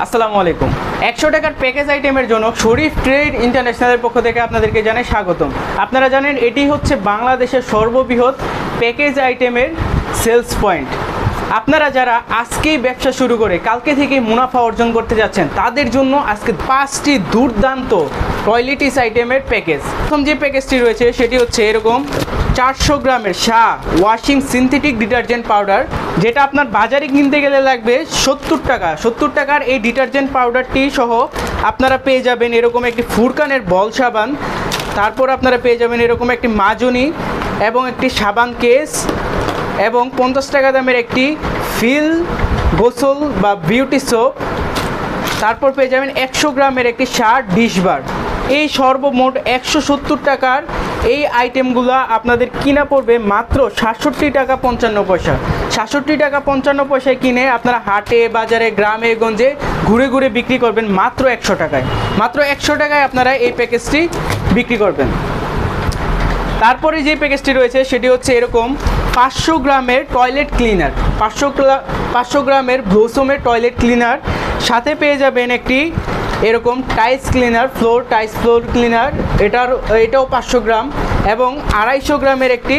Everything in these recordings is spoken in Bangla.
আসসালামু আলাইকুম। 100 টাকার প্যাকেজ আইটেমের জন্য শরীফ ট্রেড ইন্টারন্যাশনালের পক্ষ থেকে আপনাদেরকে জানাই স্বাগতম। আপনারা জানেন এটি হচ্ছে বাংলাদেশের সর্ববৃহৎ প্যাকেজ আইটেমের সেলস পয়েন্ট। আপনারা যারা আজকেই ব্যবসা শুরু করে কালকে থেকে মুনাফা অর্জন করতে যাচ্ছেন তাদের জন্য আজকে 5টি দুর্দান্ত টয়লেটিস আইটেমের প্যাকেজ। প্রথম যে প্যাকেজটি রয়েছে সেটি হচ্ছে এরকম 400 গ্রামের Shah washing synthetic detergent powder, যেটা আপনার বাজারে কিনতে গেলে লাগবে 70 টাকা। 70 টাকার এই ডিটারজেন্ট পাউডারটি সহ আপনারা পেয়ে যাবেন এরকম একটি ফুরকানের বল সাবান, তারপর আপনারা পেয়ে যাবেন এরকম একটি মাজনি এবং একটি সাবান কেস এবং 50 টাকা দামের একটি ফিল গোসল বা বিউটি সোপ, তারপর পেয়ে যাবেন 100 গ্রামের একটি শার্ট ডিশবার। এই সর্বমোট 170 টাকার এই আইটেমগুলো আপনাদের কিনা পড়বে মাত্র 67 টাকা 55 পয়সা। 67 টাকা 55 পয়সায় কিনে আপনারা হাটে বাজারে গ্রামে গঞ্জে ঘুরে ঘুরে বিক্রি করবেন মাত্র 100 টাকায়। মাত্র 100 টাকায় আপনারা এই প্যাকেজটি বিক্রি করবেন। তারপরে যে প্যাকেজটি রয়েছে সেটি হচ্ছে এরকম 500 গ্রামের টয়লেট ক্লিনার, 500 গ্রামের ব্লসমের টয়লেট ক্লিনার, সাথে পেয়ে যাবেন একটি এরকম tiles cleaner, tiles floor cleaner, এটাও 500 গ্রাম এবং 250 গ্রামের একটি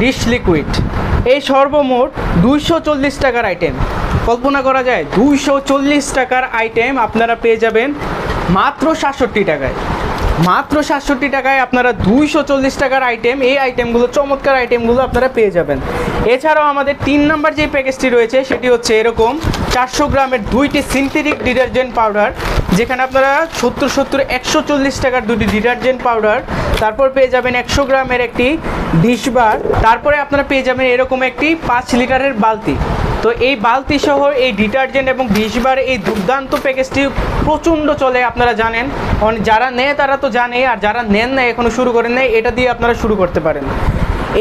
ডিশ লিকুইড। এই সর্বমোট 240 টাকার আইটেম। কল্পনা করা যায় 240 টাকার আইটেম আপনারা পেয়ে যাবেন মাত্র 67 টাকায়। মাত্র 67 টাকায় আপনারা 240 টাকার আইটেম, এই আইটেমগুলো চমৎকার আইটেমগুলো আপনারা পেয়ে যাবেন। এছাড়াও আমাদের 3 নম্বর যে প্যাকেজটি রয়েছে সেটি হচ্ছে এরকম 400 গ্রামের 2টি সিনথেটিক ডিটারজেন্ট পাউডার, যেখানে আপনারা 140 টাকার 2টি ডিটারজেন্ট পাউডার, তারপর পেয়ে যাবেন 100 গ্রামের একটি ডিশবার, তারপরে আপনারা পেয়ে যাবেন এরকম একটি 5 লিটারের বালতি। তো এই বালতি সহ এই ডিটারজেন্ট এবং ডিশবার এই দুর্দান্ত প্যাকেজটি প্রচণ্ড চলে, আপনারা জানেন। যারা নেয় তারা তো জানে, আর যারা নেন না এখনও শুরু করেন নাই, এটা দিয়ে আপনারা শুরু করতে পারেন।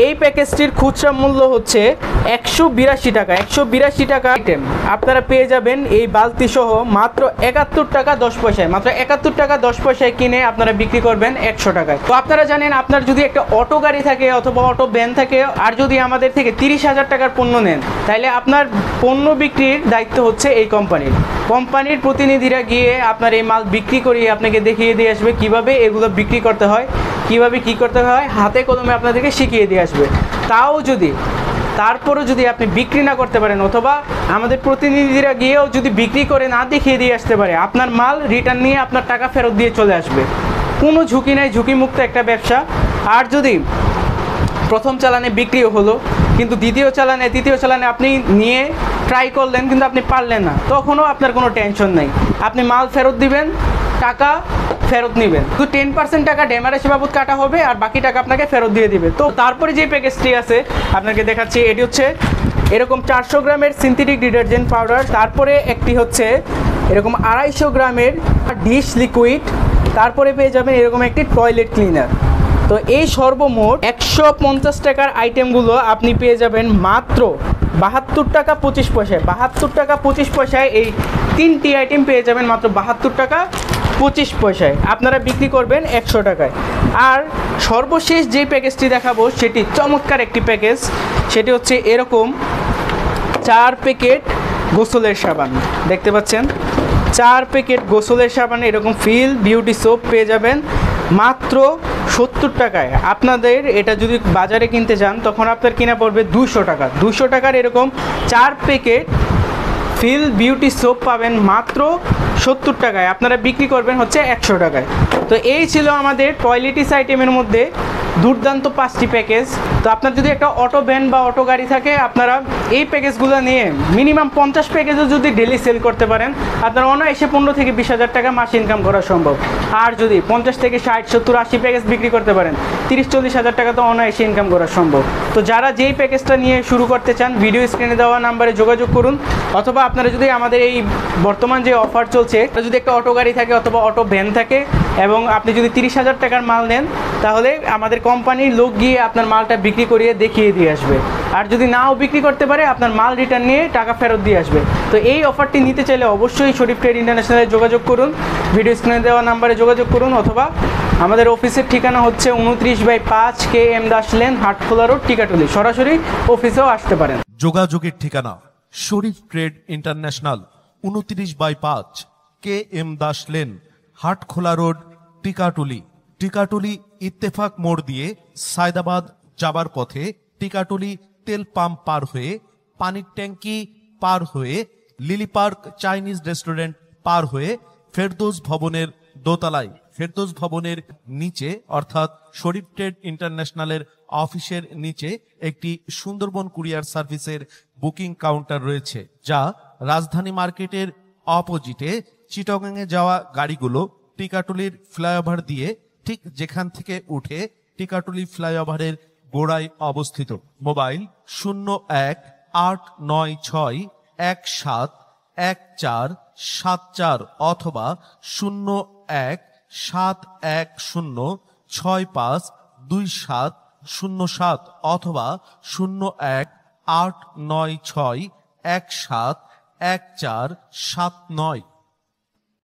এই প্যাকেজটির খুচরা মূল্য হচ্ছে 182 টাকা। 182 টাকা আইটেম আপনারা পেয়ে যাবেন এই বালতি সহ মাত্র 71 টাকা 10 পয়সায়। মাত্র 71 টাকা 10 পয়সায় কিনে আপনারা বিক্রি করবেন 100 টাকায়। তো আপনারা জানেন, আপনার যদি একটা অটো গাড়ি থাকে অথবা অটো ভ্যান থাকে, আর যদি আমাদের থেকে 30,000 টাকার পণ্য নেন, তাহলে আপনার পণ্য বিক্রির দায়িত্ব হচ্ছে এই কোম্পানির প্রতিনিধিরা গিয়ে আপনার এই মাল বিক্রি করিয়ে আপনাকে দেখিয়ে দিয়ে আসবে কিভাবে এগুলো বিক্রি করতে হয়, কিভাবে কি করতে হয়, হাতে কলমে আপনাদেরকে শিখিয়ে দিয়ে আসবে। তারপরও যদি আপনি বিক্রি না করতে পারেন অথবা আমাদের প্রতিনিধিরা গিয়েও যদি বিক্রি করে না দেখিয়ে দিয়ে আসতে পারে, আপনার মাল রিটার্ন নিয়ে আপনার টাকা ফেরত দিয়ে চলে আসবে। কোনো ঝুঁকি নেই, ঝুঁকিমুক্ত একটা ব্যবসা। আর যদি প্রথম চালানে বিক্রিও হলো কিন্তু দ্বিতীয় চালানে তৃতীয় চালানে আপনি নিয়ে ট্রাই করলেন কিন্তু আপনি পারলেন না, তখনও আপনার কোনো টেনশন নেই। আপনি মাল ফেরত দিবেন, টাকা ফেরত নেবেন, তো 10% টাকা ড্যামারেজ বাবদ কাটা হবে আর বাকি টাকা আপনাকে ফেরত দিয়ে দিবে। তো তারপরে যে প্যাকেজটি আছে আপনাকে দেখাচ্ছি, এটি হচ্ছে এরকম 400 গ্রামের সিনথেটিক ডিটারজেন্ট পাউডার, তারপরে একটি হচ্ছে এরকম 250 গ্রামের ডিশ লিকুইড, তারপরে পেয়ে যাবেন এরকম একটি টয়লেট ক্লিনার। তো এই সর্বমোট 150 টাকার আইটেমগুলো আপনি পেয়ে যাবেন মাত্র 72 টাকা 25 পয়সায়। 72 টাকা 25 পয়সায় এই 3টি আইটেম পেয়ে যাবেন মাত্র 72 টাকা 25 পয়সায়। আপনারা বিক্রি করবেন 100 টাকায়। আর সর্বশেষ যে প্যাকেজটি দেখাবো সেটি চমৎকার একটি প্যাকেজ, সেটি হচ্ছে এরকম 4 প্যাকেট গোসলের সাবান। দেখতে পাচ্ছেন 4 প্যাকেট গোসলের সাবান, এরকম ফিল বিউটি সোপ পেয়ে যাবেন মাত্র 70 টাকায়। আপনাদের এটা যদি বাজারে কিনতে যান তখন আপনার কিনা পড়বে 200 টাকা। 200 টাকার এরকম 4 প্যাকেট ফিল বিউটি সোপ পাবেন মাত্র 70 টাকায়। আপনারা বিক্রি করবেন হচ্ছে 100 টাকায়। তো এই ছিল আমাদের টয়লেটিস আইটেমের মধ্যে দুর্দান্ত 5টি প্যাকেজ। তো আপনার যদি একটা অটো ভ্যান বা অটো গাড়ি থাকে, আপনারা এই প্যাকেজগুলো নিয়ে মিনিমাম 50 প্যাকেজও যদি ডেলি সেল করতে পারেন, আপনার অনায়াসে 15 থেকে 20,000 টাকা মাস ইনকাম করা সম্ভব। আর যদি 50 থেকে 60, 70, 80 প্যাকেজ বিক্রি করতে পারেন, 30-40 হাজার টাকা তো অনায়াসে ইনকাম করা সম্ভব। তো যারা যেই প্যাকেজটা নিয়ে শুরু করতে চান, ভিডিও স্ক্রিনে দেওয়া নাম্বারে যোগাযোগ করুন, অথবা আপনারা যদি আমাদের এই বর্তমান যে অফার চলছে, যদি একটা অটো গাড়ি থাকে অথবা অটো ভ্যান থাকে এবং আপনি যদি 30,000 টাকার মাল নেন, তাহলে আমাদের কোম্পানির লোক গিয়ে আপনার মালটা বিক্রি করিয়ে দেখিয়ে দিয়ে আসবে। আর যদি নাও বিক্রি করতে পারে, আপনার মাল রিটার্ন নিয়ে টাকা ফেরত দিয়ে আসবে। তো এই অফারটি নিতে চাইলে অবশ্যই শরীফ ট্রেড ইন্টারন্যাশনালে যোগাযোগ করুন, ভিডিও স্ক্রিনে দেওয়া নাম্বারে যোগাযোগ করুন, অথবা আমাদের অফিসের ঠিকানা হচ্ছে 29/5 KM Das lane, Hatkhola road, Tikatuli. সরাসরি অফিসেও আসতে পারেন। যোগাযোগের ঠিকানা Sharif trade international, 29/5, K M Das lane, Hatkhola road, Tikatuli. Tikatuli Ittefaq মোড় দিয়ে সায়দাবাদ যাবার পথে টিকাটুলি তেল পাম্প পার হয়ে, পানির ট্যাঙ্কি পার হয়ে, লিলি পার্ক চাইনিজ রেস্টুরেন্ট পার হয়ে ফেরদৌস ভবনের দোতলায়, ফেরদৌস ভবনের নিচে অর্থাৎ শরীফ ট্রেড ইন্টারন্যাশনালের অফিসের নিচে একটি সুন্দরবন কুরিয়ার সার্ভিসের বুকিং কাউন্টার রয়েছে, যা রাজধানী মার্কেটের অপোজিটে চিটাগাংয়ে যাওয়া গাড়িগুলো টিকাটুলির ফ্লাইওভার দিয়ে ঠিক যেখান থেকে উঠে টিকাটুলি ফ্লাইওভারের গোড়ায় অবস্থিত। মোবাইল 0189171474 অথবা 017110652707 অথবা 01896171414779।